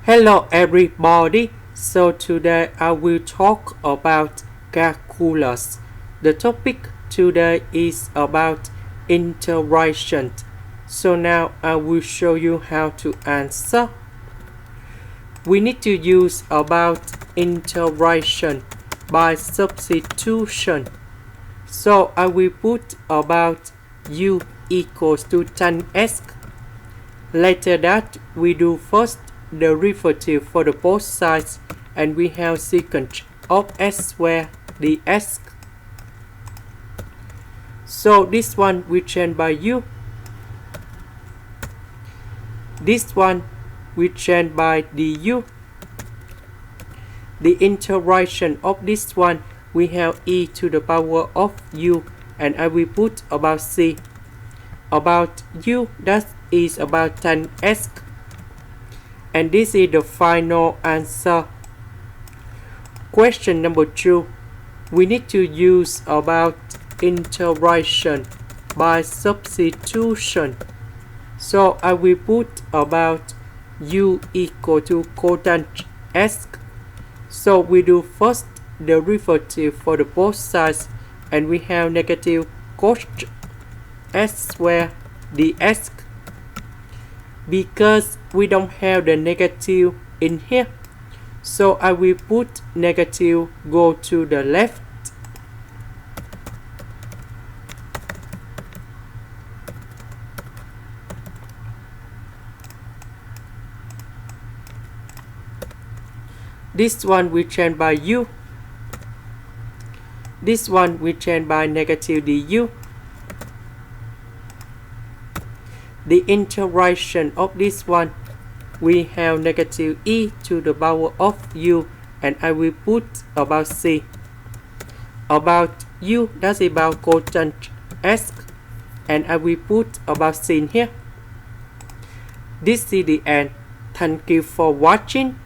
Hello everybody, so today I will talk about calculus. The topic today is about integration. So now I will show you how to answer. We need to use about integration by substitution. So I will put about u equals to tanhx. Later that we do first derivative for the both sides, and we have secant of s squared dx. So this one we change by u, this one we change by du. The integration of this one we have e to the power of u, and I will put about c. About u, that is about tanhx. And this is the final answer. Question number 2. We need to use about integration by substitution. So I will put about u equal to cothx. So we do first derivative for the both sides, and we have negative cos s squared dx. Because we don't have the negative in here, so I will put negative go to the left. This one we change by u, this one we change by negative du. The integration of this one we have negative e to the power of u, and I will put about c. About u, that's about cothx, and I will put about c in here. This is the end. Thank you for watching.